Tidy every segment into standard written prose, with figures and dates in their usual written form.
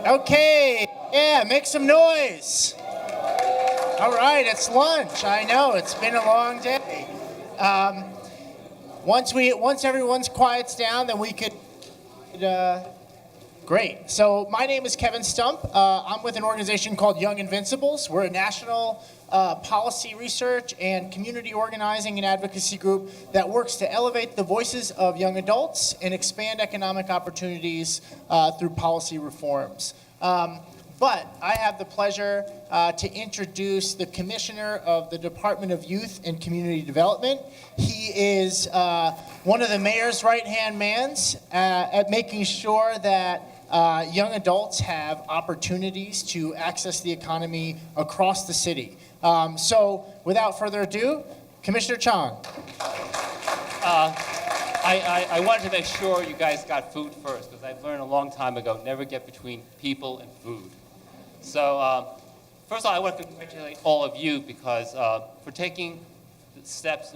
Okay, yeah, make some noise. All right, it's lunch. I know, it's been a long day. Once everyone's quiets down, then we could, great. So my name is Kevin Stump. I'm with an organization called Young Invincibles. We're a national policy research and community organizing and advocacy group that works to elevate the voices of young adults and expand economic opportunities through policy reforms. But I have the pleasure to introduce the Commissioner of the Department of Youth and Community Development. He is one of the mayor's right-hand mans at making sure that young adults have opportunities to access the economy across the city. So without further ado, Commissioner Chong. I wanted to make sure you guys got food first, because I've learned a long time ago, never get between people and food. So first of all, I want to congratulate all of you because for taking the steps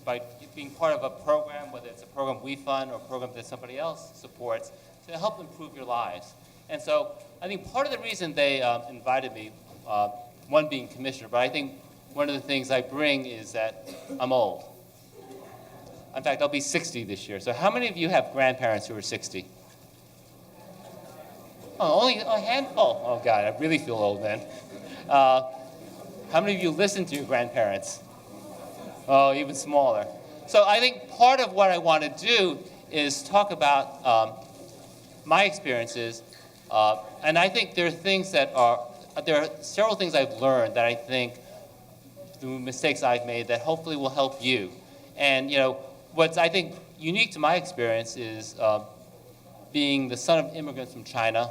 by being part of a program, whether it's a program we fund or a program that somebody else supports, to help improve your lives. And so I think part of the reason they invited me, one being commissioner, but I think one of the things I bring is that I'm old. In fact, I'll be 60 this year. So how many of you have grandparents who are 60? Oh, only a handful. Oh, God, I really feel old then. How many of you listen to your grandparents? Oh, even smaller. So I think part of what I want to do is talk about my experiences. And I think there are several things I've learned that I think through mistakes I've made that hopefully will help you. And, what's I think unique to my experience is being the son of immigrants from China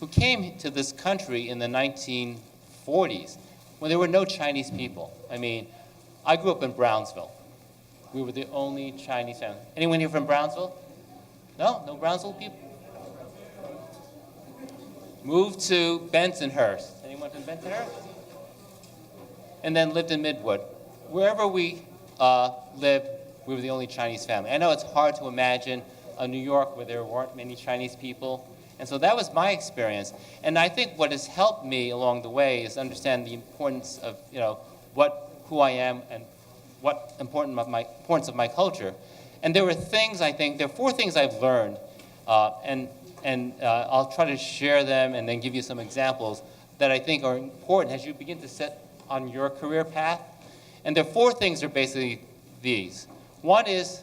who came to this country in the 1940s when there were no Chinese people. I mean, I grew up in Brownsville. We were the only Chinese family. Anyone here from Brownsville? No? No Brownsville people? Moved to Bensonhurst. Anyone from Bensonhurst? And then lived in Midwood. Wherever we lived, we were the only Chinese family. I know it's hard to imagine a New York where there weren't many Chinese people. And so that was my experience. And I think what has helped me along the way is understand the importance of, who I am and what importance of my culture. And there are four things I've learned, and I'll try to share them and then give you some examples that I think are important as you begin to set on your career path. And the four things are basically these. One is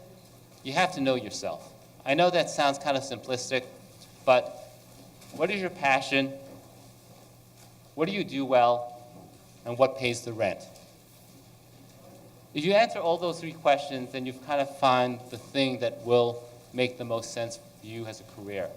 you have to know yourself. I know that sounds kind of simplistic, but what is your passion? What do you do well? And what pays the rent? If you answer all those three questions, then you've kind of found the thing that will make the most sense for you as a career.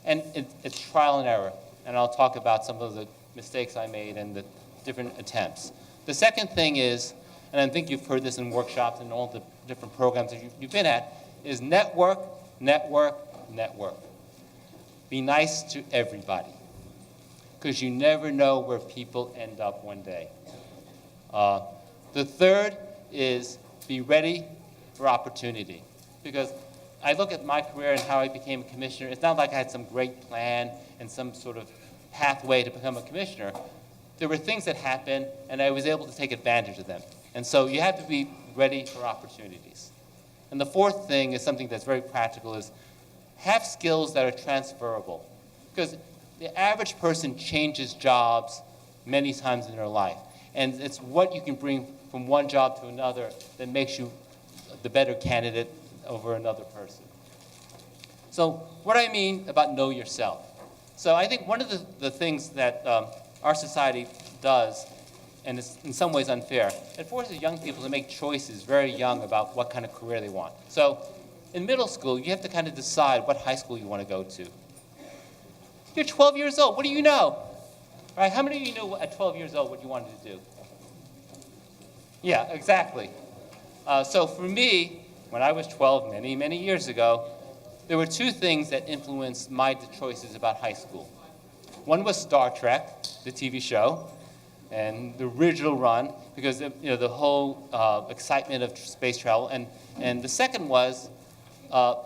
And it's trial and error. And I'll talk about some of the mistakes I made and the different attempts. The second thing is, and I think you've heard this in workshops and all the different programs that you've been at, is network, network, network. Be nice to everybody, because you never know where people end up one day. The third is be ready for opportunity, because I look at my career and how I became a commissioner. It's not like I had some great plan and some sort of pathway to become a commissioner. There were things that happened, and I was able to take advantage of them. And so you have to be ready for opportunities. And the fourth thing is something that's very practical, is have skills that are transferable. Because the average person changes jobs many times in their life. And it's what you can bring from one job to another that makes you the better candidate over another person. So what I mean about know yourself. So I think one of the things that our society does, and it's in some ways unfair, it forces young people to make choices very young about what kind of career they want. So in middle school, you have to kind of decide what high school you want to go to. You're 12 years old. What do you know? Right? How many of you knew at 12 years old what you wanted to do? Yeah, exactly. So for me, when I was 12, many, many years ago, there were two things that influenced my choices about high school. One was Star Trek, the TV show, and the original run, because the whole excitement of space travel. And the second was the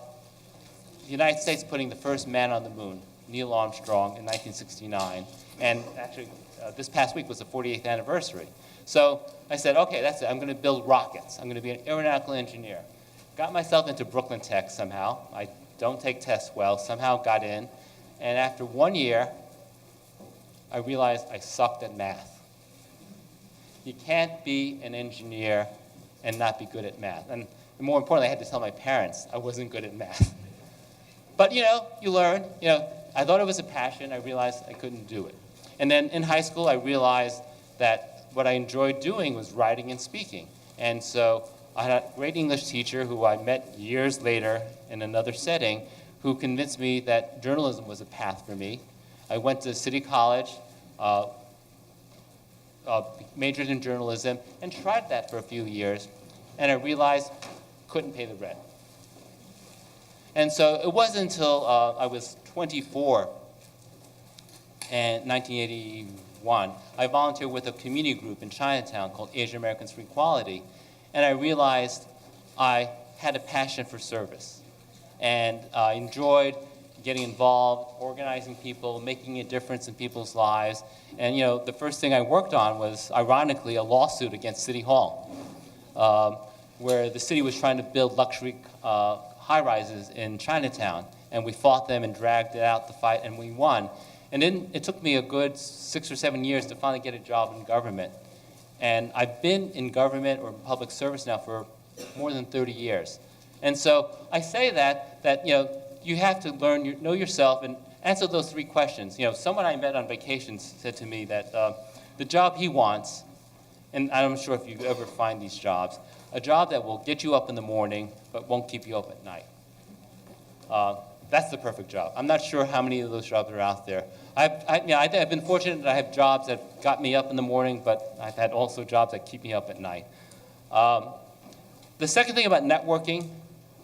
United States putting the first man on the moon. Neil Armstrong in 1969. And actually, this past week was the 48th anniversary. So I said, okay, that's it. I'm going to build rockets. I'm going to be an aeronautical engineer. Got myself into Brooklyn Tech somehow. I don't take tests well. Somehow got in. And after 1 year, I realized I sucked at math. You can't be an engineer and not be good at math. And more importantly, I had to tell my parents I wasn't good at math. But you learn. I thought it was a passion. I realized I couldn't do it. And then in high school, I realized that what I enjoyed doing was writing and speaking. And so I had a great English teacher who I met years later in another setting who convinced me that journalism was a path for me. I went to City College, majored in journalism, and tried that for a few years. And I realized couldn't pay the rent. And so it wasn't until I was 24 in 1981, I volunteered with a community group in Chinatown called Asian Americans for Equality. And I realized I had a passion for service. And I enjoyed getting involved, organizing people, making a difference in people's lives. And the first thing I worked on was, ironically, a lawsuit against City Hall, where the city was trying to build luxury high-rises in Chinatown. And we fought them and dragged it out the fight, and we won. And then it took me a good 6 or 7 years to finally get a job in government. And I've been in government or public service now for more than 30 years. And so I say that you have to learn, know yourself and answer those 3 questions. Someone I met on vacation said to me that the job he wants, and I'm not sure if you ever find these jobs, a job that will get you up in the morning but won't keep you up at night. That's the perfect job. I'm not sure how many of those jobs are out there. I've been fortunate that I have jobs that got me up in the morning, but I've had also jobs that keep me up at night. The second thing about networking,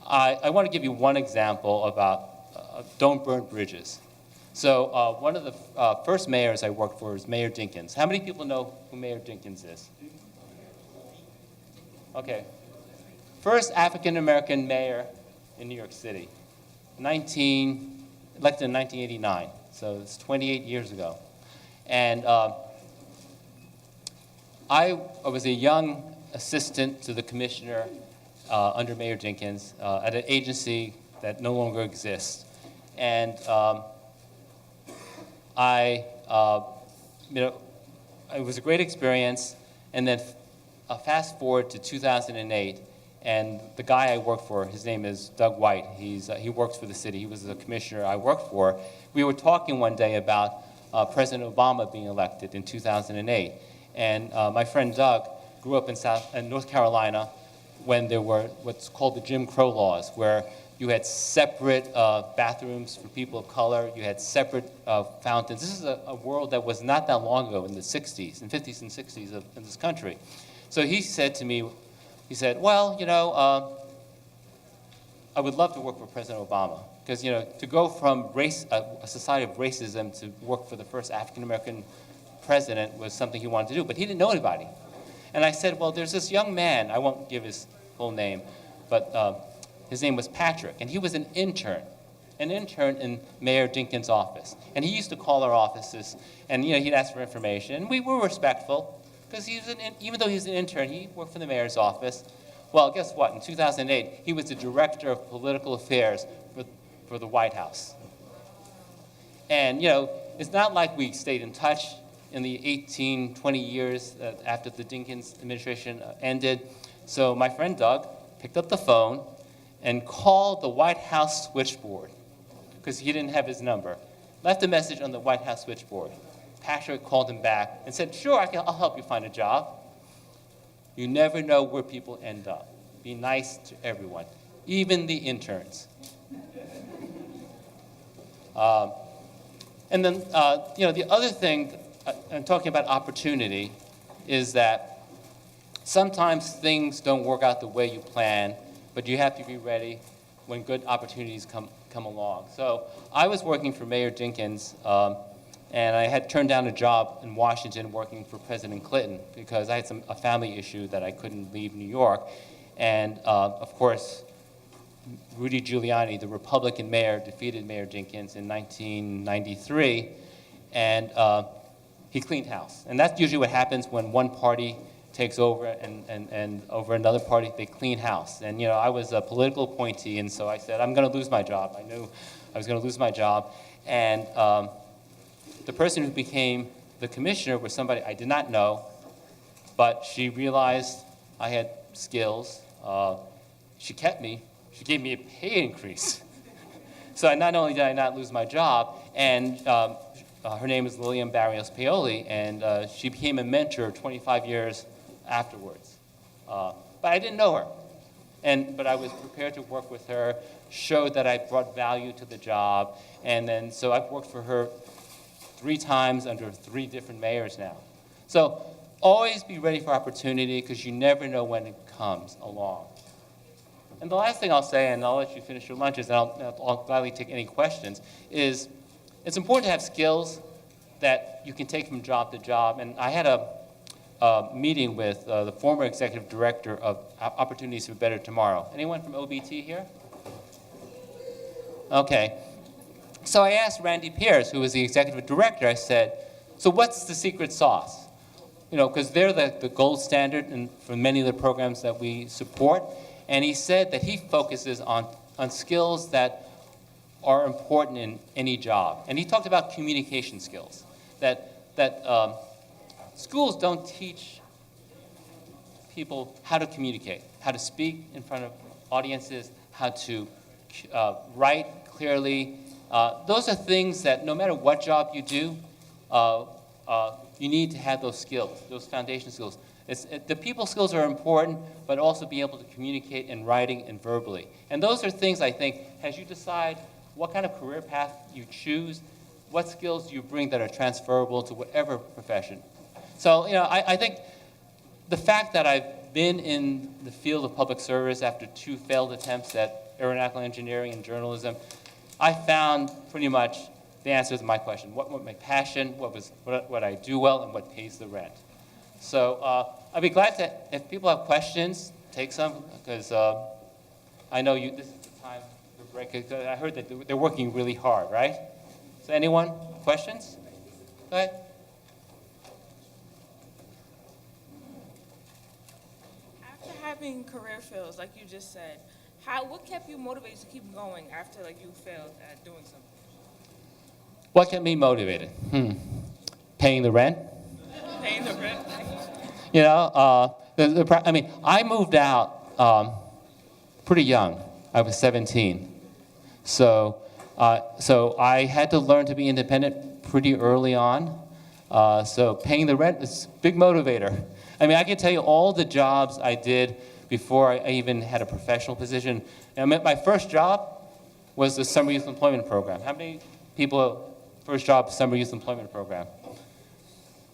I want to give you one example about don't burn bridges. So one of the first mayors I worked for is Mayor Dinkins. How many people know who Mayor Dinkins is? Okay. First African-American mayor in New York City. Elected in 1989, so it's 28 years ago. And I was a young assistant to the commissioner under Mayor Dinkins at an agency that no longer exists. And it was a great experience. And then fast forward to 2008, and the guy I worked for, his name is Doug Wright. He works for the city. He was the commissioner I worked for. We were talking one day about President Obama being elected in 2008. And my friend Doug grew up in North Carolina when there were what's called the Jim Crow laws, where you had separate bathrooms for people of color. You had separate fountains. This is a world that was not that long ago, in the 60s, and 50s and 60s in this country. So he said to me, he said, well, I would love to work for President Obama. Because, to go from a society of racism to work for the first African-American president was something he wanted to do, but he didn't know anybody. And I said, well, there's this young man, I won't give his full name, but his name was Patrick, and he was an intern in Mayor Dinkins' office. And he used to call our offices, and he'd ask for information, and we were respectful, because even though he was an intern, he worked for the mayor's office. Well, guess what? In 2008, he was the director of political affairs for the White House. And, it's not like we stayed in touch in the 18, 20 years after the Dinkins administration ended. So my friend Doug picked up the phone and called the White House switchboard, because he didn't have his number. Left a message on the White House switchboard. Patrick called him back and said, sure, I'll help you find a job. You never know where people end up. Be nice to everyone, even the interns. And then, the other thing, I'm talking about opportunity, is that sometimes things don't work out the way you plan, but you have to be ready when good opportunities come along. So I was working for Mayor Dinkins, and I had turned down a job in Washington working for President Clinton because I had a family issue that I couldn't leave New York. And of course, Rudy Giuliani, the Republican mayor, defeated Mayor Jenkins in 1993, and he cleaned house. And that's usually what happens when one party takes over and over another party, they clean house. And I was a political appointee, and so I said, I'm going to lose my job. I knew I was going to lose my job. And the person who became the commissioner was somebody I did not know, but she realized I had skills. She kept me. She gave me a pay increase. So not only did I not lose my job, and her name is Lillian Barrios Paoli, and she became a mentor 25 years afterwards. But I didn't know her. But I was prepared to work with her, showed that I brought value to the job, and then so I've worked for her 3 times under 3 different mayors now. So always be ready for opportunity, because you never know when it comes along. And the last thing I'll say, and I'll let you finish your lunches, and I'll gladly take any questions, is it's important to have skills that you can take from job to job. And I had a meeting with the former executive director of Opportunities for Better Tomorrow. Anyone from OBT here? Okay. So I asked Randy Pierce, who was the executive director, I said, so what's the secret sauce? Because they're the gold standard for many of the programs that we support. And he said that he focuses on skills that are important in any job. And he talked about communication skills, that schools don't teach people how to communicate, how to speak in front of audiences, how to write clearly. Those are things that no matter what job you do, you need to have those skills, those foundation skills. The people skills are important, but also being able to communicate in writing and verbally. And those are things, I think, as you decide what kind of career path you choose, what skills you bring that are transferable to whatever profession. So, I think the fact that I've been in the field of public service after 2 failed attempts at aeronautical engineering and journalism, I found pretty much the answer to my question. What my passion, what I do well, and what pays the rent. So I'd be glad to, if people have questions, take some, because I know this is the time for break. I heard that they're working really hard, right? So anyone, questions? Go ahead. After having career fields, like you just said, what kept you motivated to keep going after you failed at doing something? What kept me motivated? Paying the rent. Paying the rent. I moved out pretty young. I was 17. So I had to learn to be independent pretty early on. So paying the rent is a big motivator. I can tell you all the jobs I did before I even had a professional position. My first job was the Summer Youth Employment Program. How many people, first job, Summer Youth Employment Program?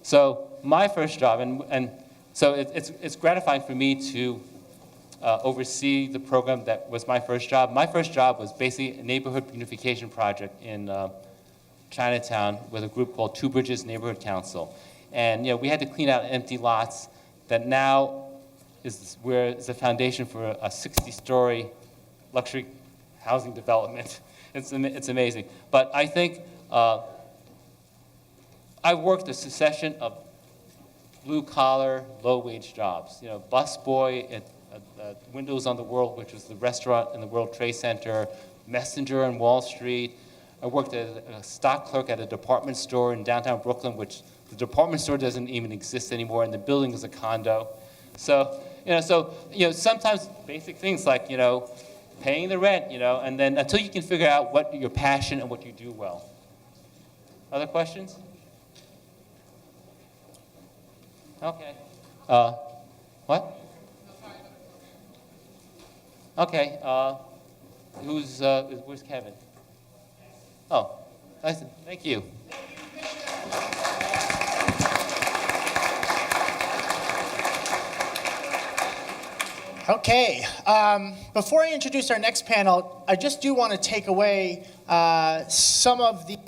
So my first job, and so it's gratifying for me to oversee the program that was my first job. My first job was basically a neighborhood beautification project in Chinatown with a group called Two Bridges Neighborhood Council. And we had to clean out empty lots that now is the foundation for a 60-story luxury housing development. It's amazing. But I think I worked a succession of blue-collar, low-wage jobs. Busboy at Windows on the World, which was the restaurant in the World Trade Center, messenger on Wall Street. I worked as a stock clerk at a department store in downtown Brooklyn, which the department store doesn't even exist anymore, and the building is a condo. So, sometimes basic things like, paying the rent, and then until you can figure out what your passion and what you do well. Other questions? Okay. What? Okay. Where's Kevin? Oh, nice. Thank you. Okay, before I introduce our next panel, I just do want to take away some of the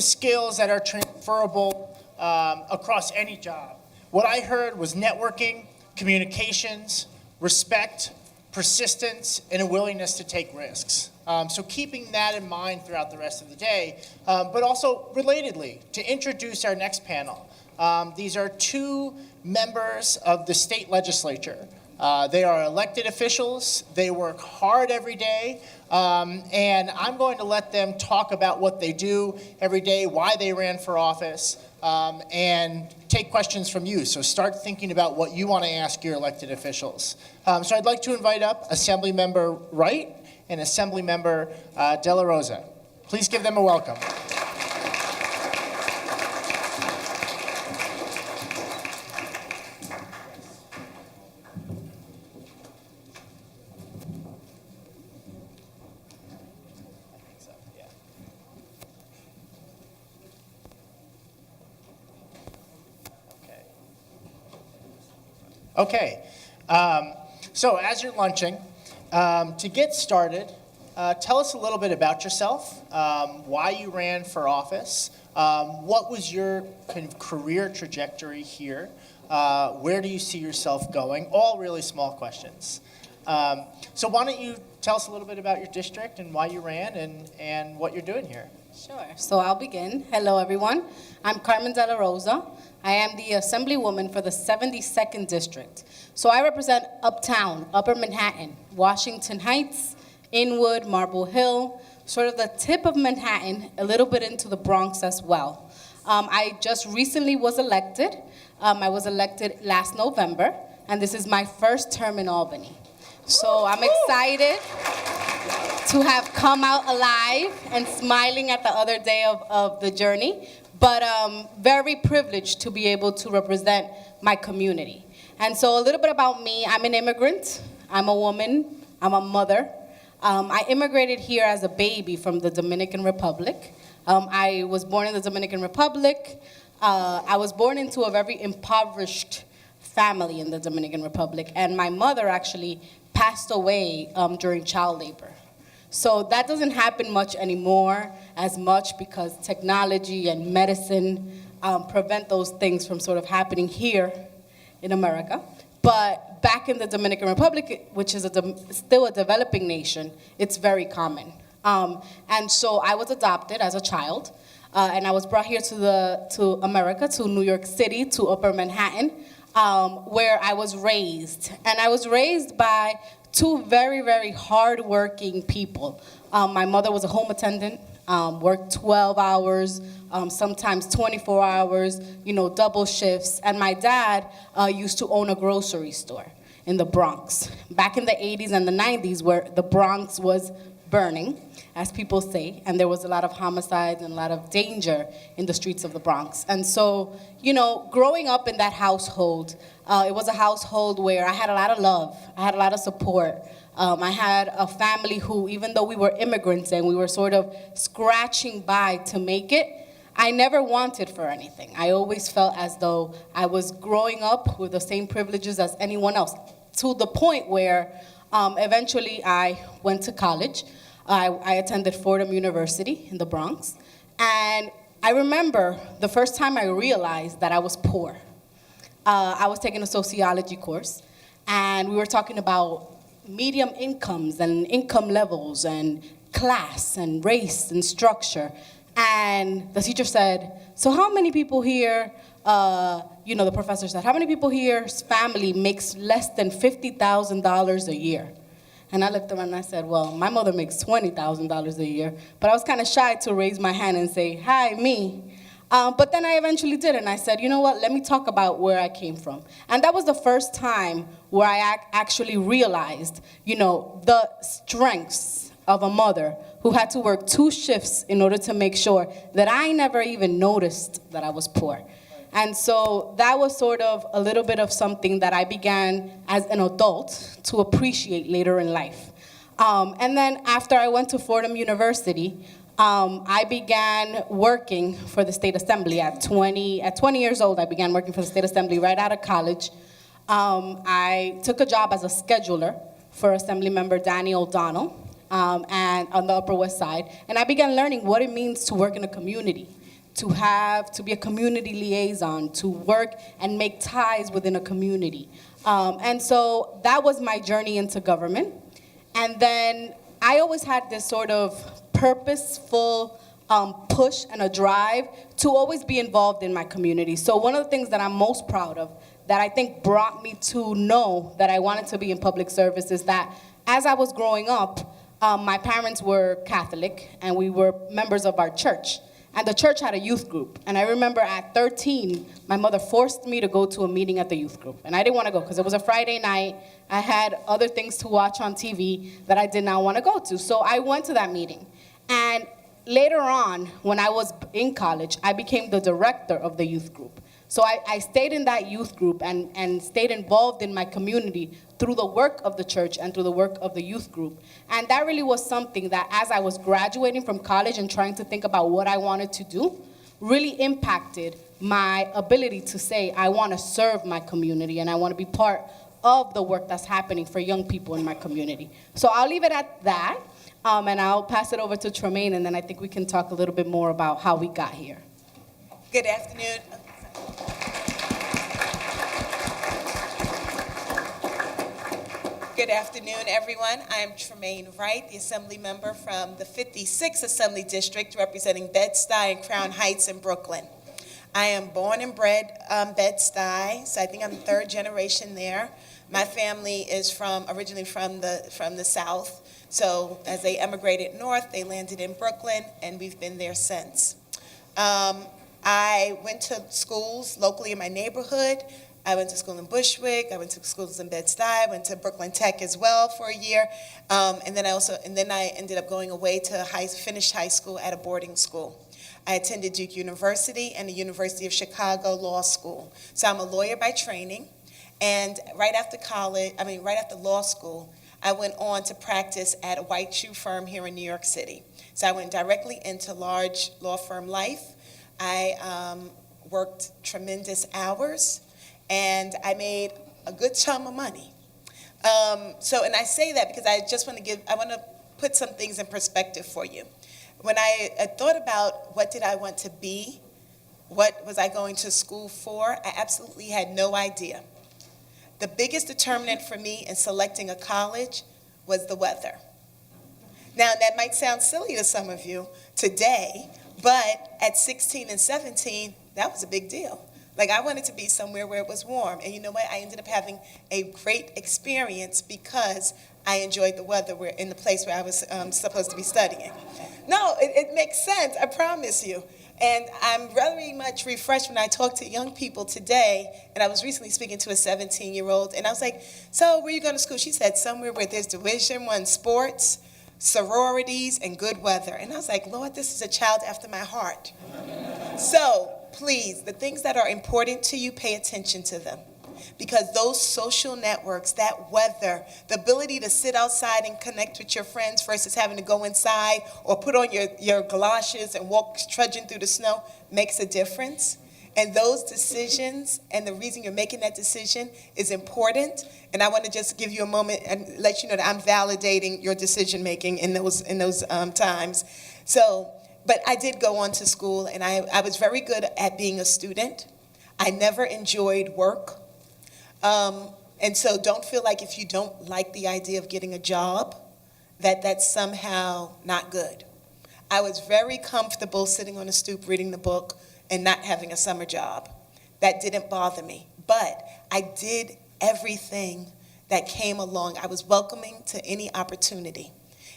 skills that are transferable across any job. What I heard was networking, communications, respect, persistence, and a willingness to take risks. So keeping that in mind throughout the rest of the day, but also relatedly, to introduce our next panel. These are two members of the state legislature. They are elected officials. They work hard every day. And I'm going to let them talk about what they do every day, why they ran for office, and take questions from you. So start thinking about what you want to ask your elected officials. So I'd like to invite up Assemblymember Wright and Assemblymember De La Rosa. Please give them a welcome. Okay, so as you're lunching, to get started, tell us a little bit about yourself, why you ran for office, what was your kind of career trajectory here, where do you see yourself going, all really small questions. So why don't you tell us a little bit about your district and why you ran and what you're doing here. Sure. So I'll begin. Hello, everyone. I'm Carmon de la Rosa. I am the Assemblywoman for the 72nd District. So I represent Uptown, Upper Manhattan, Washington Heights, Inwood, Marble Hill, sort of the tip of Manhattan, a little bit into the Bronx as well. I just recently was elected. I was elected last November, and this is my first term in Albany. So I'm excited to have come out alive and smiling at the other day of the journey, but very privileged to be able to represent my community. And so a little bit about me, I'm an immigrant, I'm a woman, I'm a mother. I immigrated here as a baby from the Dominican Republic. I was born in the Dominican Republic. I was born into a very impoverished family in the Dominican Republic, and my mother actually passed away during child labor. So that doesn't happen much anymore as much because technology and medicine prevent those things from sort of happening here in America. But back in the Dominican Republic, which is still a developing nation, it's very common. And so I was adopted as a child, and I was brought here to America, to New York City, to Upper Manhattan, where I was raised. And I was raised by two very, very hardworking people. My mother was a home attendant, worked 12 hours, sometimes 24 hours, double shifts. And my dad used to own a grocery store in the Bronx. Back in the 80s and the 90s, where the Bronx was burning, as people say, and there was a lot of homicides and a lot of danger in the streets of the Bronx. And so, growing up in that household, it was a household where I had a lot of love, I had a lot of support. I had a family who, even though we were immigrants and we were sort of scratching by to make it, I never wanted for anything. I always felt as though I was growing up with the same privileges as anyone else, to the point where eventually I went to college. I attended Fordham University in the Bronx, and I remember the first time I realized that I was poor. I was taking a sociology course, and we were talking about medium incomes and income levels and class and race and structure. And the teacher said, so how many people here, the professor said, how many people here's family makes less than $50,000 a year? And I looked around and I said, well, my mother makes $20,000 a year. But I was kind of shy to raise my hand and say, hi, me. But then I eventually did, and I said, you know what, let me talk about where I came from. And that was the first time where I actually realized, the strengths of a mother who had to work 2 shifts in order to make sure that I never even noticed that I was poor. And so that was sort of a little bit of something that I began as an adult to appreciate later in life. And then after I went to Fordham University, I began working for the State Assembly. At 20 years old, I began working for the State Assembly right out of college. I took a job as a scheduler for Assemblymember Danny O'Donnell and on the Upper West Side, and I began learning what it means to work in a community, to be a community liaison, to work and make ties within a community. And so that was my journey into government. And then I always had this sort of purposeful push and a drive to always be involved in my community. So one of the things that I'm most proud of, that I think brought me to know that I wanted to be in public service, is that as I was growing up, my parents were Catholic, and we were members of our church. And the church had a youth group. And I remember at 13, my mother forced me to go to a meeting at the youth group. And I didn't want to go because it was a Friday night. I had other things to watch on TV that I did not want to go to. So I went to that meeting. And later on, when I was in college, I became the director of the youth group. So I stayed in that youth group and stayed involved in my community through the work of the church and through the work of the youth group. And that really was something that, as I was graduating from college and trying to think about what I wanted to do, really impacted my ability to say, I want to serve my community and I want to be part of the work that's happening for young people in my community. So I'll leave it at that, and I'll pass it over to Tremaine, and then I think we can talk a little bit more about how we got here. Good afternoon. Good afternoon, everyone. I'm Tremaine Wright, the Assembly member from the 56th Assembly District, representing Bed-Stuy and Crown Heights in Brooklyn. I am born and bred Bed-Stuy, so I think I'm the third generation there. My family is originally from the South, so as they emigrated north, they landed in Brooklyn, and we've been there since. I went to schools locally in my neighborhood. I went to school in Bushwick. I went to schools in Bed-Stuy. I went to Brooklyn Tech as well for a year, and then I ended up going away to finish high school at a boarding school. I attended Duke University and the University of Chicago Law School. So I'm a lawyer by training, and right after law school, I went on to practice at a white shoe firm here in New York City. So I went directly into large law firm life. I worked tremendous hours, and I made a good sum of money. And I say that because I want to put some things in perspective for you. When I thought about what did I want to be, what was I going to school for, I absolutely had no idea. The biggest determinant for me in selecting a college was the weather. Now, that might sound silly to some of you today, but at 16 and 17, that was a big deal. Like, I wanted to be somewhere where it was warm. And you know what? I ended up having a great experience because I enjoyed the weather in the place where I was supposed to be studying. No, it makes sense, I promise you. And I'm very much refreshed when I talk to young people today. And I was recently speaking to a 17-year-old, and I was like, so where are you going to school? She said, somewhere where there's Division I sports, sororities, and good weather. And I was like, Lord, this is a child after my heart. So, please, the things that are important to you, pay attention to them. Because those social networks, that weather, the ability to sit outside and connect with your friends versus having to go inside or put on your galoshes and walk trudging through the snow makes a difference. And those decisions and the reason you're making that decision is important. And I want to just give you a moment and let you know that I'm validating your decision making in those times. But I did go on to school, and I was very good at being a student. I never enjoyed work. And so don't feel like if you don't like the idea of getting a job, that's somehow not good. I was very comfortable sitting on a stoop reading the book and not having a summer job. That didn't bother me. But I did everything that came along. I was welcoming to any opportunity.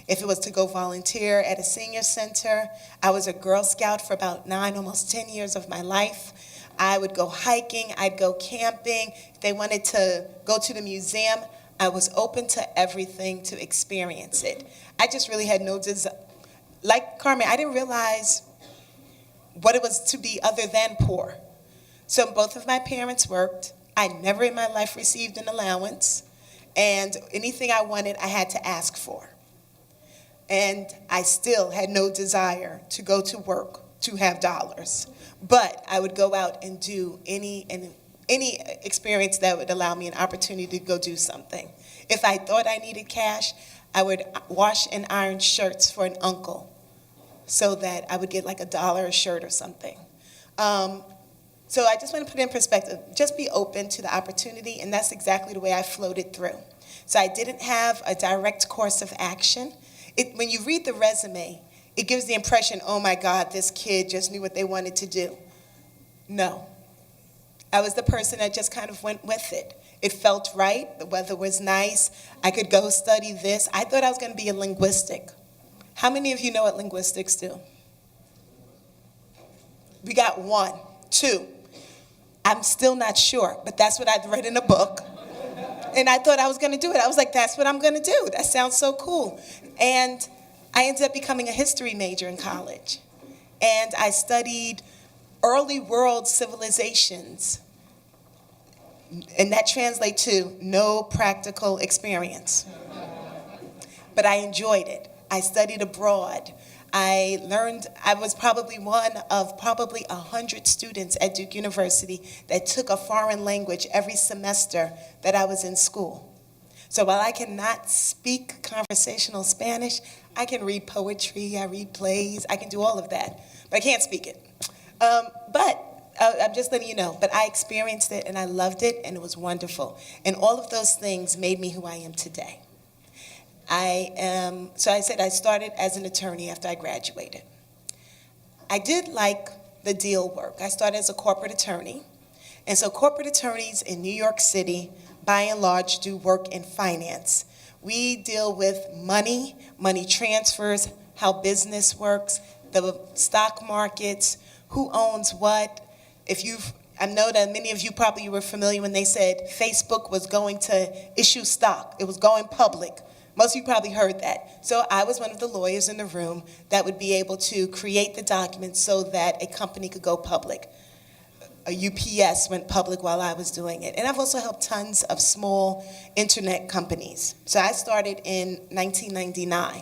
If it was to go volunteer at a senior center, I was a Girl Scout for about 9, almost 10 years of my life. I would go hiking, I'd go camping. If they wanted to go to the museum, I was open to everything to experience it. I just really had no desire. Like Carmon, I didn't realize what it was to be other than poor. So both of my parents worked. I never in my life received an allowance. And anything I wanted, I had to ask for. And I still had no desire to go to work to have dollars. But I would go out and do any experience that would allow me an opportunity to go do something. If I thought I needed cash, I would wash and iron shirts for an uncle so that I would get like $1 a shirt or something. So I just want to put it in perspective. Just be open to the opportunity, and that's exactly the way I floated through. So I didn't have a direct course of action. When you read the resume, it gives the impression, oh my God, this kid just knew what they wanted to do. No. I was the person that just kind of went with it. It felt right. The weather was nice. I could go study this. I thought I was going to be a linguistic. How many of you know what linguistics do? We got 1, 2. I'm still not sure, but that's what I'd read in a book. And I thought I was going to do it. I was like, that's what I'm going to do. That sounds so cool. And I ended up becoming a history major in college. And I studied early world civilizations. And that translates to no practical experience. But I enjoyed it. I studied abroad. I was probably one of probably 100 students at Duke University that took a foreign language every semester that I was in school. So while I cannot speak conversational Spanish, I can read poetry, I read plays, I can do all of that, but I can't speak it. I'm just letting you know, but I experienced it and I loved it and it was wonderful. And all of those things made me who I am today. So I said I started as an attorney after I graduated. I did like the deal work. I started as a corporate attorney. And so corporate attorneys in New York City, by and large, do work in finance. We deal with money transfers, how business works, the stock markets, who owns what. I know that many of you probably were familiar when they said Facebook was going to issue stock. It was going public. Most of you probably heard that. So I was one of the lawyers in the room that would be able to create the documents so that a company could go public. A UPS went public while I was doing it. And I've also helped tons of small internet companies. So I started in 1999.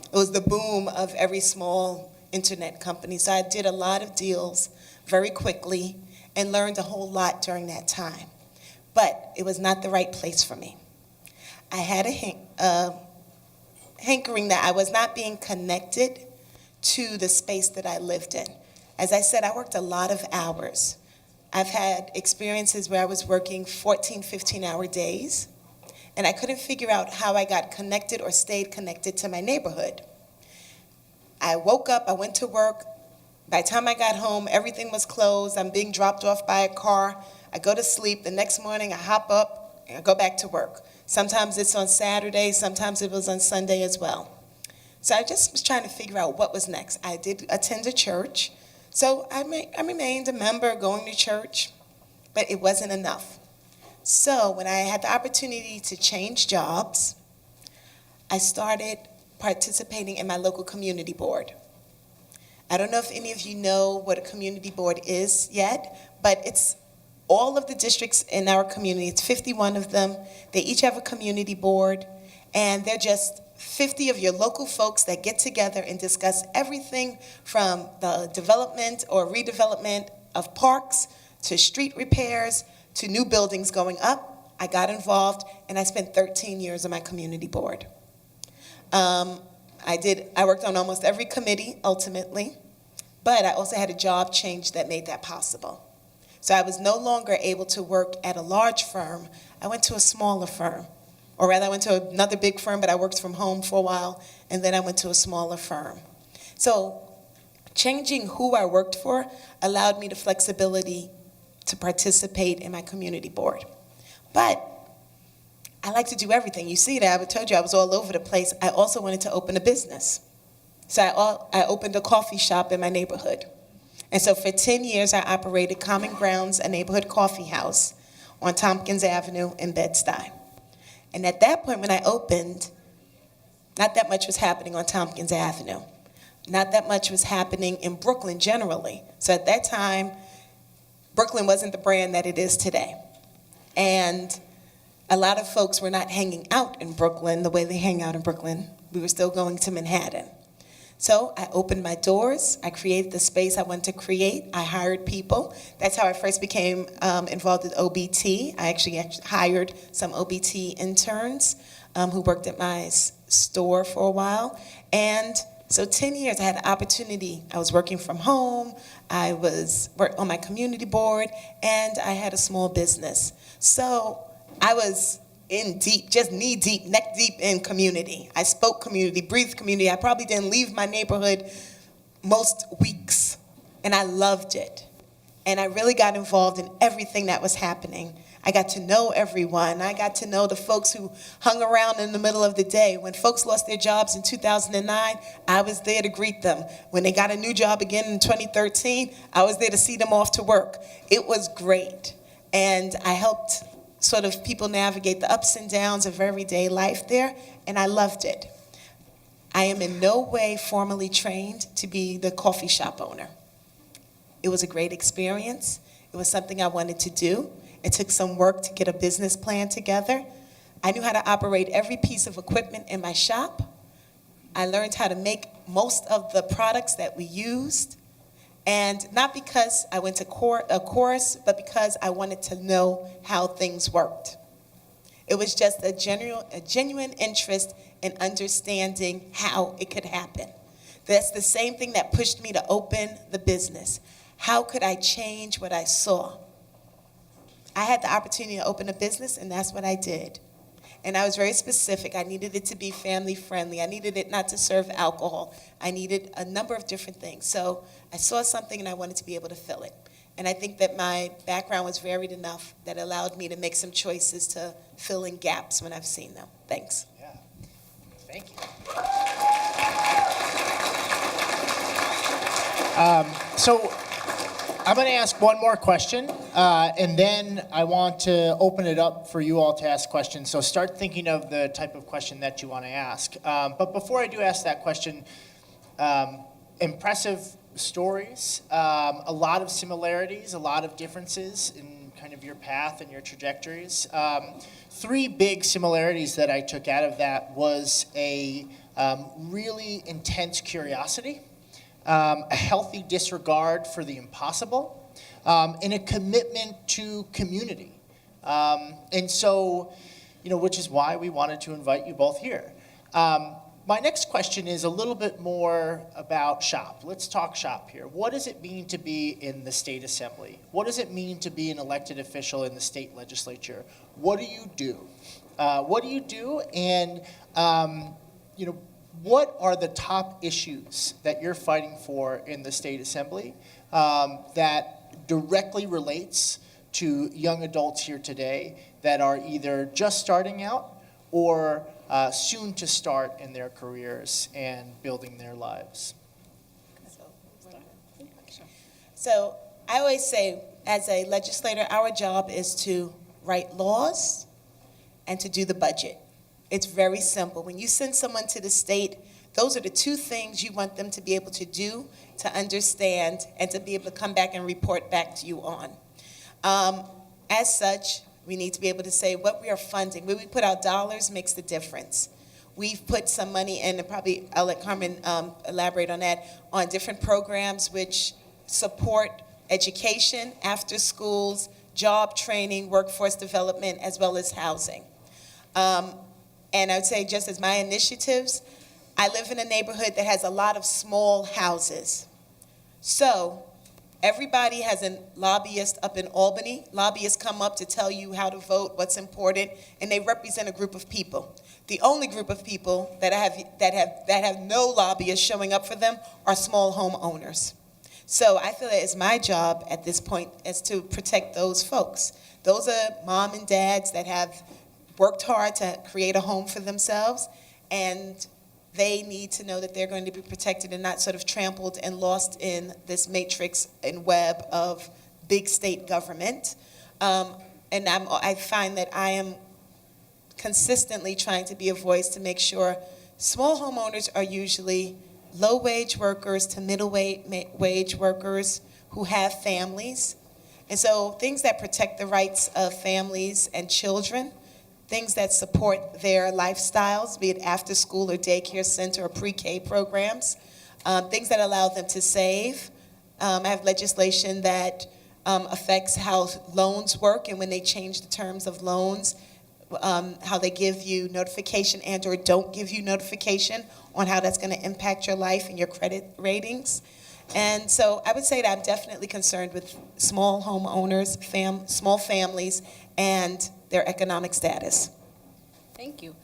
It was the boom of every small internet company. So I did a lot of deals very quickly and learned a whole lot during that time. But it was not the right place for me. I had a hankering that I was not being connected to the space that I lived in. As I said, I worked a lot of hours. I've had experiences where I was working 14, 15-hour days, and I couldn't figure out how I got connected or stayed connected to my neighborhood. I woke up, I went to work. By the time I got home, everything was closed. I'm being dropped off by a car. I go to sleep. The next morning, I hop up, and I go back to work. Sometimes it's on Saturday, sometimes it was on Sunday as well. So I just was trying to figure out what was next. I did attend a church, so I remained a member going to church, but it wasn't enough. So when I had the opportunity to change jobs, I started participating in my local community board. I don't know if any of you know what a community board is yet, but it's all of the districts in our community. It's 51 of them. They each have a community board, and they're just 50 of your local folks that get together and discuss everything from the development or redevelopment of parks to street repairs to new buildings going up. I got involved, and I spent 13 years on my community board. I worked on almost every committee, ultimately, but I also had a job change that made that possible. So I was no longer able to work at a large firm. I went to a smaller firm. Or rather, I went to another big firm, but I worked from home for a while, and then I went to a smaller firm. So changing who I worked for allowed me the flexibility to participate in my community board. But I like to do everything. You see that, I told you I was all over the place. I also wanted to open a business. So I opened a coffee shop in my neighborhood. And so for 10 years, I operated Common Grounds, a neighborhood coffee house on Tompkins Avenue in Bed-Stuy. And at that point when I opened, not that much was happening on Tompkins Avenue. Not that much was happening in Brooklyn generally. So at that time, Brooklyn wasn't the brand that it is today. And a lot of folks were not hanging out in Brooklyn the way they hang out in Brooklyn. We were still going to Manhattan. So I opened my doors. I created the space I wanted to create. I hired people. That's how I first became involved with OBT. I actually hired some OBT interns who worked at my store for a while. And So 10 years, I had an opportunity. I was working from home, I was on my community board, and I had a small business. So I was in deep, just knee deep, neck deep in community. I spoke community, breathed community. I probably didn't leave my neighborhood most weeks, and I loved it. And I really got involved in everything that was happening. I got to know everyone. I got to know the folks who hung around in the middle of the day. When folks lost their jobs in 2009, I was there to greet them. When they got a new job again in 2013, I was there to see them off to work. It was great. And I helped sort of people navigate the ups and downs of everyday life there, and I loved it. I am in no way formally trained to be the coffee shop owner. It was a great experience. It was something I wanted to do. It took some work to get a business plan together. I knew how to operate every piece of equipment in my shop. I learned how to make most of the products that we used. And not because I went to a course, but because I wanted to know how things worked. It was just a genuine interest in understanding how it could happen. That's the same thing that pushed me to open the business. How could I change what I saw? I had the opportunity to open a business, and that's what I did. And I was very specific. I needed it to be family friendly. I needed it not to serve alcohol. I needed a number of different things. So I saw something, and I wanted to be able to fill it. And I think that my background was varied enough that allowed me to make some choices to fill in gaps when I've seen them. Thanks. Yeah, thank you. So I'm going to ask one more question, and then I want to open it up for you all to ask questions. So start thinking of the type of question that you want to ask. But before I do ask that question, impressive stories, a lot of similarities, a lot of differences in kind of your path and your trajectories. Three big similarities that I took out of that was a really intense curiosity, a healthy disregard for the impossible, and a commitment to community. And so, which is why we wanted to invite you both here. My next question is a little bit more about shop. Let's talk shop here. What does it mean to be in the state assembly? What does it mean to be an elected official in the state legislature? What do you do? And what are the top issues that you're fighting for in the state assembly that directly relates to young adults here today that are either just starting out or soon to start in their careers and building their lives? So I always say, as a legislator, our job is to write laws and to do the budget. It's very simple. When you send someone to the state, those are the two things you want them to be able to do, to understand, and to be able to come back and report back to you on. As such, we need to be able to say what we are funding. Where we put our dollars makes the difference. We've put some money in, and probably I'll let Carmon elaborate on that, on different programs which support education, after schools, job training, workforce development, as well as housing. And I would say, just as my initiatives, I live in a neighborhood that has a lot of small houses. So everybody has a lobbyist up in Albany. Lobbyists come up to tell you how to vote, what's important, and they represent a group of people. The only group of people that have no lobbyists showing up for them are small homeowners. So I feel that it's my job at this point is to protect those folks. Those are mom and dads that have worked hard to create a home for themselves, and they need to know that they're going to be protected and not sort of trampled and lost in this matrix and web of big state government. And I find that I am consistently trying to be a voice to make sure small homeowners are usually low-wage workers to middle-wage workers who have families. And so things that protect the rights of families and children, things that support their lifestyles, be it after school or daycare center or pre-K programs, things that allow them to save. I have legislation that affects how loans work, and when they change the terms of loans, how they give you notification and or don't give you notification on how that's going to impact your life and your credit ratings. And so I would say that I'm definitely concerned with small homeowners, small families, and their economic status. Thank you.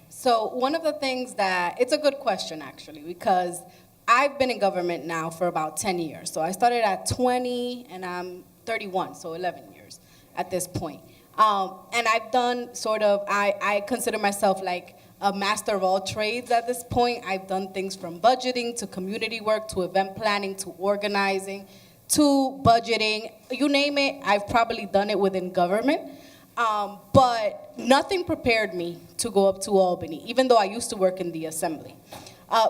So one of the things that, it's a good question actually, because I've been in government now for about 10 years. So I started at 20 and I'm 31, so 11 years at this point. And I've done sort of, I consider myself like a master of all trades at this point. I've done things from budgeting to community work to event planning to organizing to budgeting. You name it, I've probably done it within government. But nothing prepared me to go up to Albany, even though I used to work in the assembly.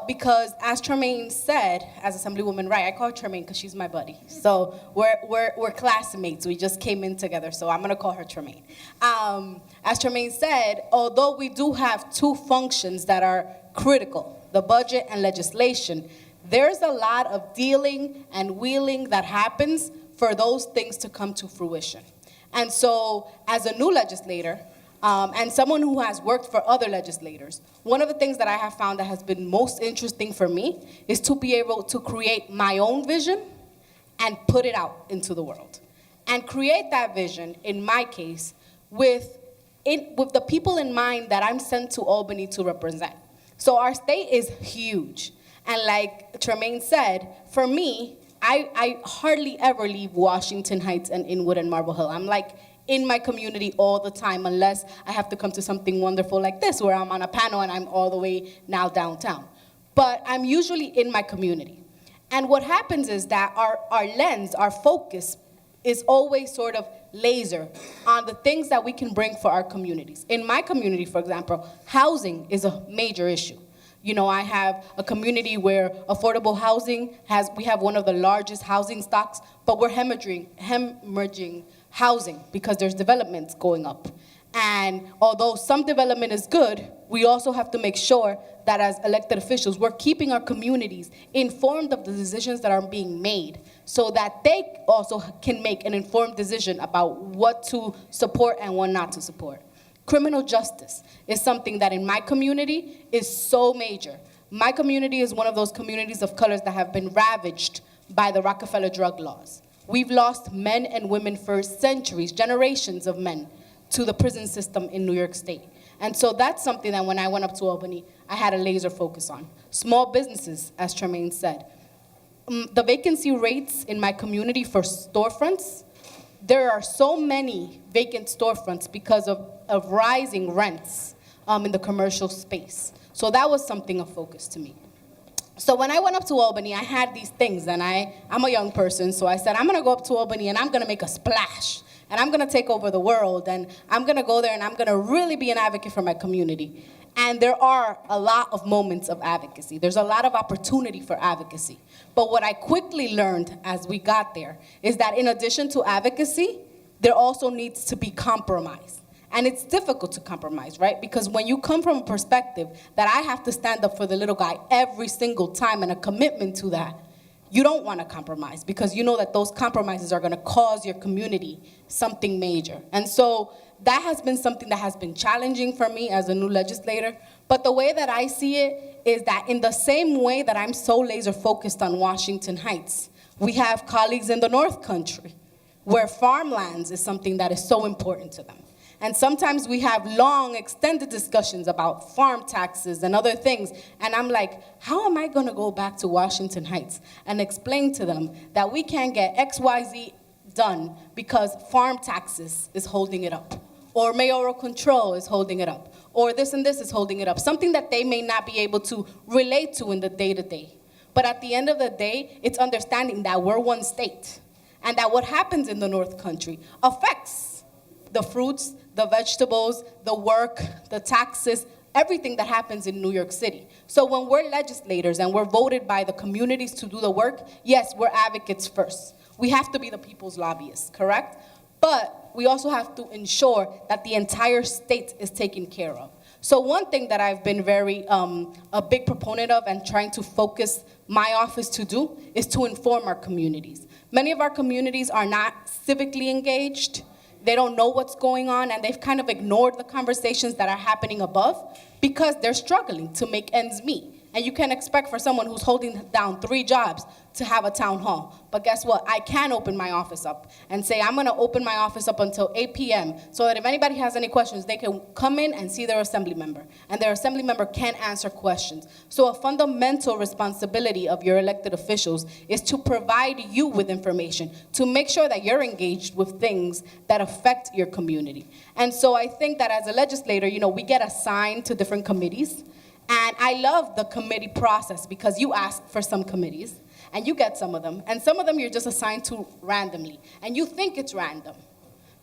Because as Tremaine said, as Assemblywoman Wright, I call her Tremaine because she's my buddy. So we're classmates. We just came in together, so I'm gonna call her Tremaine. As Tremaine said, although we do have two functions that are critical, the budget and legislation, there's a lot of dealing and wheeling that happens for those things to come to fruition. And so as a new legislator, and someone who has worked for other legislators, one of the things that I have found that has been most interesting for me is to be able to create my own vision and put it out into the world. And create that vision, in my case, with the people in mind that I'm sent to Albany to represent. So our state is huge. And like Tremaine said, for me, I hardly ever leave Washington Heights and Inwood and Marble Hill. I'm like in my community all the time, unless I have to come to something wonderful like this, where I'm on a panel and I'm all the way now downtown. But I'm usually in my community. And what happens is that our lens, our focus, is always sort of laser on the things that we can bring for our communities. In my community, for example, housing is a major issue. You know, I have a community where affordable housing we have one of the largest housing stocks, but we're hemorrhaging housing because there's developments going up. And although some development is good, we also have to make sure that as elected officials, we're keeping our communities informed of the decisions that are being made so that they also can make an informed decision about what to support and what not to support. Criminal justice is something that in my community is so major. My community is one of those communities of colors that have been ravaged by the Rockefeller drug laws. We've lost men and women for centuries, generations of men, to the prison system in New York State. And so that's something that when I went up to Albany, I had a laser focus on. Small businesses, as Tremaine said. The vacancy rates in my community for storefronts, there are so many vacant storefronts because of rising rents in the commercial space. So that was something of focus to me. So when I went up to Albany, I had these things, and I'm a young person, so I said, I'm gonna go up to Albany and I'm gonna make a splash, and I'm gonna take over the world, and I'm gonna go there and I'm gonna really be an advocate for my community. And there are a lot of moments of advocacy. There's a lot of opportunity for advocacy. But what I quickly learned as we got there is that in addition to advocacy, there also needs to be compromise. And it's difficult to compromise, right? Because when you come from a perspective that I have to stand up for the little guy every single time and a commitment to that, you don't want to compromise because you know that those compromises are going to cause your community something major. And so that has been something that has been challenging for me as a new legislator. But the way that I see it is that in the same way that I'm so laser focused on Washington Heights, we have colleagues in the North Country where farmlands is something that is so important to them. And sometimes we have long, extended discussions about farm taxes and other things. And I'm like, how am I going to go back to Washington Heights and explain to them that we can't get XYZ done because farm taxes is holding it up, or mayoral control is holding it up, or this and this is holding it up, something that they may not be able to relate to in the day-to-day. But at the end of the day, it's understanding that we're one state and that what happens in the North Country affects the fruits, the vegetables, the work, the taxes, everything that happens in New York City. So when we're legislators and we're voted by the communities to do the work, yes, we're advocates first. We have to be the people's lobbyists, correct? But we also have to ensure that the entire state is taken care of. So one thing that I've been very a big proponent of and trying to focus my office to do is to inform our communities. Many of our communities are not civically engaged. they don't know what's going on, and they've kind of ignored the conversations that are happening above because they're struggling to make ends meet. And you can expect for someone who's holding down 3 jobs to have a town hall. But guess what? I can open my office up and say, I'm gonna open my office up until 8 p.m. so that if anybody has any questions, they can come in and see their assembly member. And their assembly member can answer questions. So a fundamental responsibility of your elected officials is to provide you with information, to make sure that you're engaged with things that affect your community. And so I think that as a legislator, we get assigned to different committees. And I love the committee process because you ask for some committees and you get some of them. And some of them you're just assigned to randomly. And you think it's random.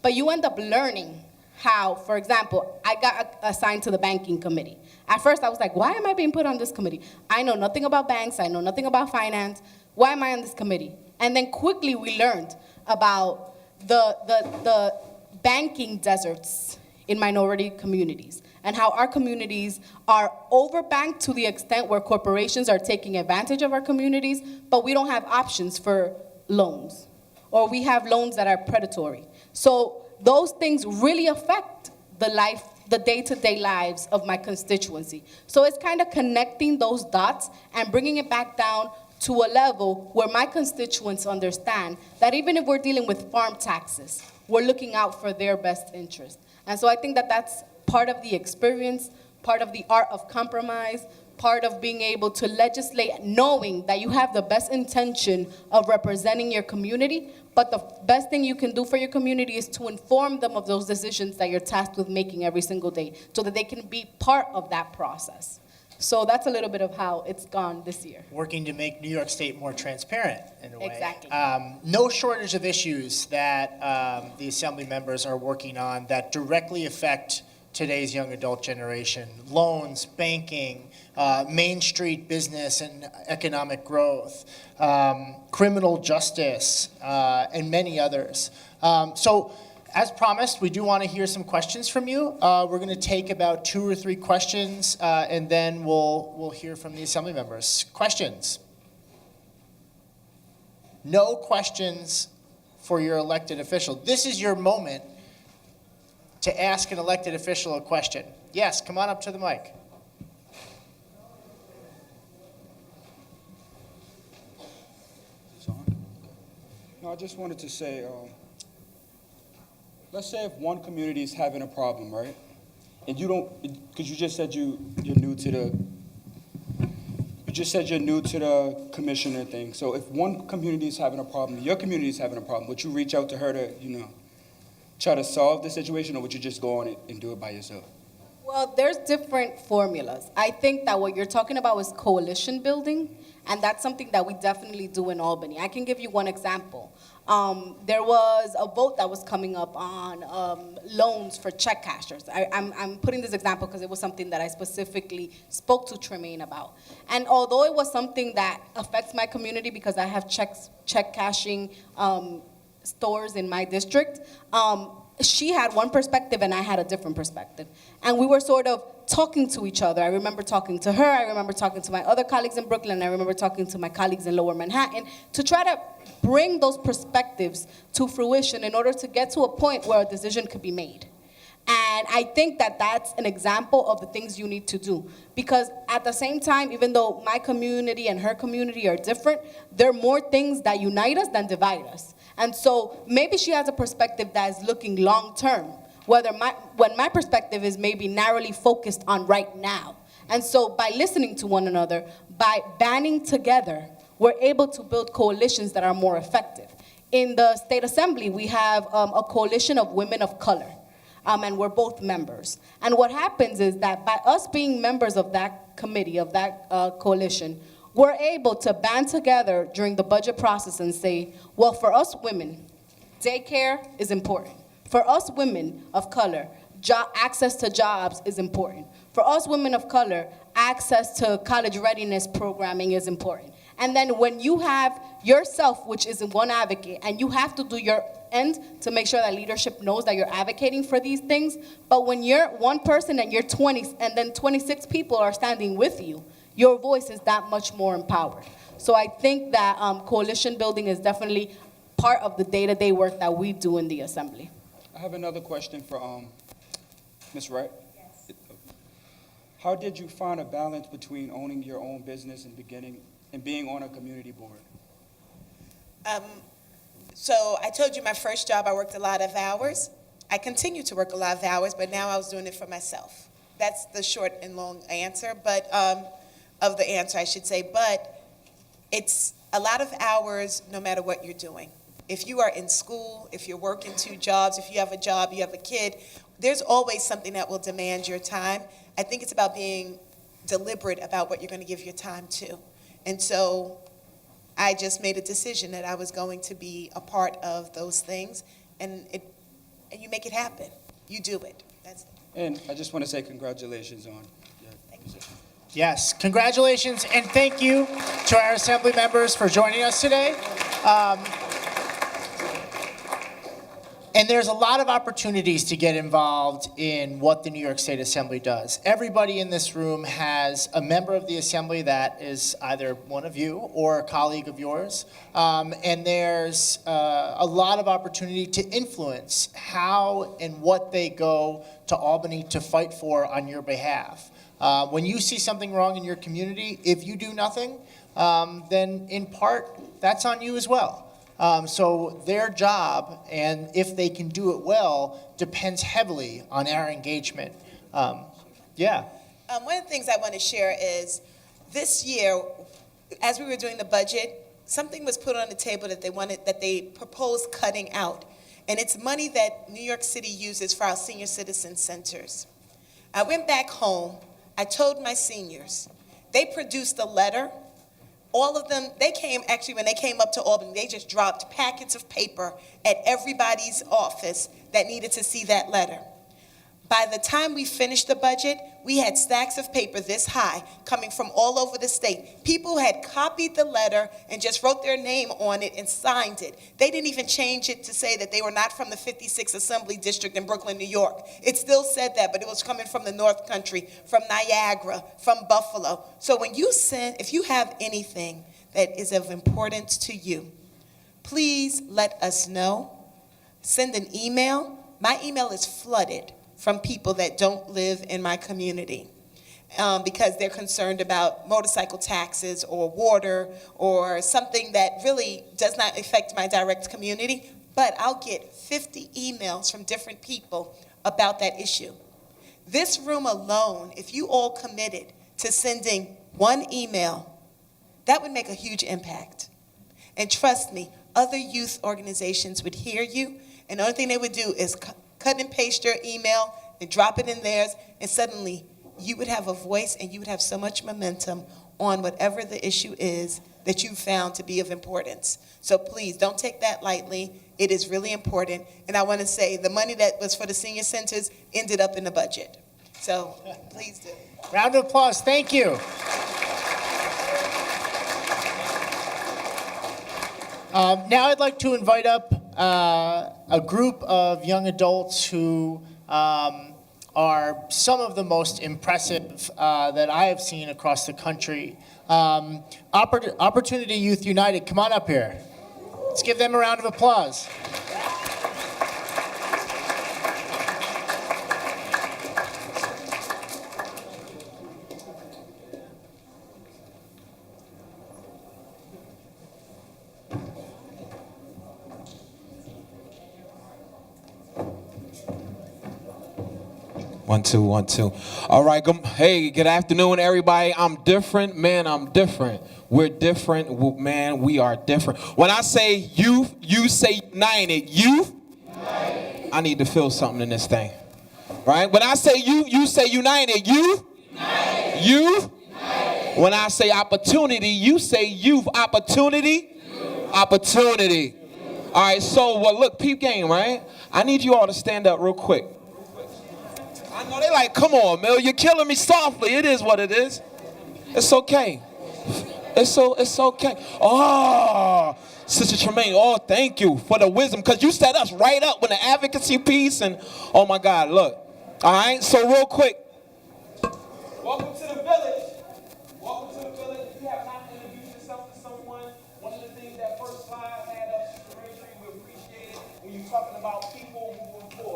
But you end up learning how, for example, I got assigned to the banking committee. At first I was like, why am I being put on this committee? I know nothing about banks. I know nothing about finance. Why am I on this committee? And then quickly we learned about the banking deserts in minority communities, and how our communities are overbanked to the extent where corporations are taking advantage of our communities, but we don't have options for loans, or we have loans that are predatory. So those things really affect the day-to-day lives of my constituency. So it's kind of connecting those dots and bringing it back down to a level where my constituents understand that even if we're dealing with farm taxes, we're looking out for their best interest. And so I think that that's part of the experience, part of the art of compromise, part of being able to legislate knowing that you have the best intention of representing your community, but the best thing you can do for your community is to inform them of those decisions that you're tasked with making every single day so that they can be part of that process. So that's a little bit of how it's gone this year. Working to make New York State more transparent in a way. Exactly. No shortage of issues that the assembly members are working on that directly affect today's young adult generation. Loans, banking, Main Street business and economic growth, criminal justice, and many others. So as promised, we do want to hear some questions from you. We're going to take about 2 or 3 questions, and then we'll hear from the assembly members. Questions? No questions for your elected official. This is your moment to ask an elected official a question. Yes, come on up to the mic. No, I just wanted to say, let's say if one community is having a problem, right? And you don't, because you just said you're new to the commissioner thing. So if one community is having a problem, your community is having a problem, would you reach out to her to, try to solve the situation, or would you just go on it and do it by yourself? Well, there's different formulas. I think that what you're talking about is coalition building, and that's something that we definitely do in Albany. I can give you one example. There was a vote that was coming up on loans for check cashers. I'm putting this example because it was something that I specifically spoke to Tremaine about. And although it was something that affects my community because I have check cashing stores in my district, she had one perspective and I had a different perspective. And we were sort of talking to each other. I remember talking to her, I remember talking to my other colleagues in Brooklyn, I remember talking to my colleagues in Lower Manhattan to try to bring those perspectives to fruition in order to get to a point where a decision could be made. And I think that that's an example of the things you need to do. Because at the same time, even though my community and her community are different, there are more things that unite us than divide us. And so maybe she has a perspective that is looking long term, when my perspective is maybe narrowly focused on right now. And so by listening to one another, by banding together, we're able to build coalitions that are more effective. In the state assembly, we have a coalition of women of color. And we're both members. And what happens is that by us being members of that committee, of that coalition, we're able to band together during the budget process and say, well, for us women, daycare is important. For us women of color, access to jobs is important. For us women of color, access to college readiness programming is important. And then when you have yourself, which is one advocate, and you have to do your end to make sure that leadership knows that you're advocating for these things, but when you're one person and you're 20, and then 26 people are standing with you, your voice is that much more empowered. So I think that coalition building is definitely part of the day-to-day work that we do in the assembly. I have another question for Ms. Wright. Yes. How did you find a balance between owning your own business and being on a community board? So I told you my first job, I worked a lot of hours. I continue to work a lot of hours, but now I was doing it for myself. That's the short and long answer, but of the answer, I should say. But it's a lot of hours no matter what you're doing. If you are in school, if you're working 2 jobs, if you have a job, you have a kid, there's always something that will demand your time. I think it's about being deliberate about what you're going to give your time to. And so I just made a decision that I was going to be a part of those things, and you make it happen. You do it. That's it. And I just want to say congratulations on your position. Yes, congratulations, and thank you to our Assembly members for joining us today. And there's a lot of opportunities to get involved in what the New York State Assembly does. Everybody in this room has a member of the Assembly that is either one of you or a colleague of yours. And there's a lot of opportunity to influence how and what they go to Albany to fight for on your behalf. When you see something wrong in your community, if you do nothing, then in part, that's on you as well. So their job, and if they can do it well, depends heavily on our engagement. Yeah. One of the things I want to share is this year, as we were doing the budget, something was put on the table that they proposed cutting out. And it's money that New York City uses for our senior citizen centers. I went back home. I told my seniors. They produced a letter. All of them, when they came up to Albany, they just dropped packets of paper at everybody's office that needed to see that letter. By the time we finished the budget, we had stacks of paper this high coming from all over the state. People had copied the letter and just wrote their name on it and signed it. They didn't even change it to say that they were not from the 56th Assembly District in Brooklyn, New York. It still said that, but it was coming from the North Country, from Niagara, from Buffalo. So when you if you have anything that is of importance to you, please let us know. Send an email. My email is flooded from people that don't live in my community because they're concerned about motorcycle taxes or water or something that really does not affect my direct community. But I'll get 50 emails from different people about that issue. This room alone, if you all committed to sending one email, that would make a huge impact. And trust me, other youth organizations would hear you, and the only thing they would do is cut and paste your email and drop it in theirs, and suddenly you would have a voice and you would have so much momentum on whatever the issue is that you found to be of importance. So please, don't take that lightly. It is really important. And I want to say the money that was for the senior centers ended up in the budget. So please do. Round of applause. Thank you. Now I'd like to invite up a group of young adults who are some of the most impressive that I have seen across the country. Opportunity Youth United, come on up here. Let's give them a round of applause. One, two, 1, 2. All right, hey, good afternoon, everybody. I'm different, man, I'm different. We're different, man, we are different. When I say youth, you say united. Youth, united. I need to feel something in this thing, right? When I say youth, you say united. Youth, united. Youth, united. When I say opportunity, you say youth. Opportunity, youth. Opportunity. Youth. All right, so, well, look, peep game, right? I need you all to stand up real quick. I know they like, come on, Mel, you're killing me softly. It is what it is. It's okay. It's okay. Oh, Sister Tremaine, oh, thank you for the wisdom, because you set us right up with the advocacy piece, and oh my God, look. All right, so real quick. Welcome to the village. Welcome to the village. If you have not introduced yourself to someone, one of the things that first slide had up, Sister Rachel, we appreciate it when you're talking about people moving forward.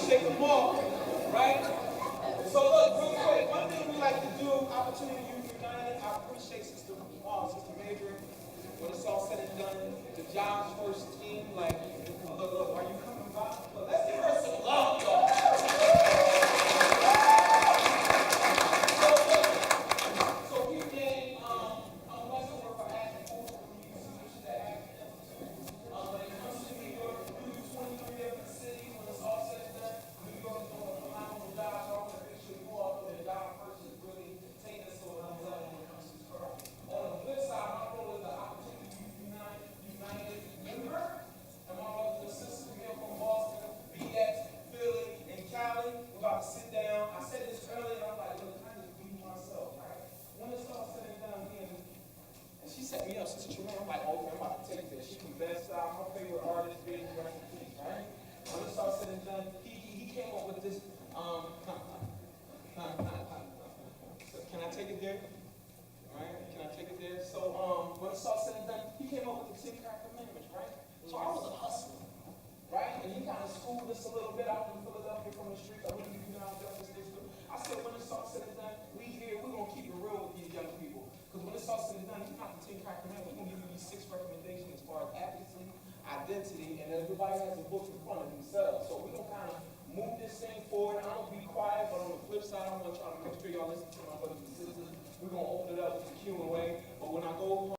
shake them off, right? So look, real quick, one thing we like to do, Opportunity Youth United, I appreciate Sister Major. When it's all said and done, the John's first team, like, look, are you coming by? Look, let's give her some love, y'all. So we did, let's work for asking for institutions that act. When it comes to New York, we do 23 different cities. When it's all said and done, New York is doing a phenomenal job. So I want to make sure you all know that John first is really taking us over the level when it comes to Carmon. On the flip side, my role is the Opportunity United member, and my brothers and sisters here from Boston, BX, Philly, and Cali. We're about to sit down. I said this earlier, and I'm like, look, I just beat myself, right? When it's all said and done, and she set me up, Sister Tremaine. I'm like, okay, I'm about to take this. She from Bed-Stuy, my favorite artist, big recipes, right? When it's all said and done, he came up with this. Can I take it there? Right? Can I take it there? So when it's all said and done, he came up with the 10 commandments, right? So I was a hustler, right? And he kind of schooled us a little bit out in Philadelphia from the streets. I wouldn't even out there. I said, when it's all said and done, we're gonna keep it real with these young people. Because when it's all said and done, you're not the 10 commandments. We're gonna give you these 6 recommendations as far as advocacy, identity, and everybody has a book in front of themselves. So we're gonna kind of move this thing forward. I'm gonna be quiet, but on the flip side, I'm gonna try to make sure y'all listen to my brothers and sisters. We're gonna open it up with the Q&A. But when I go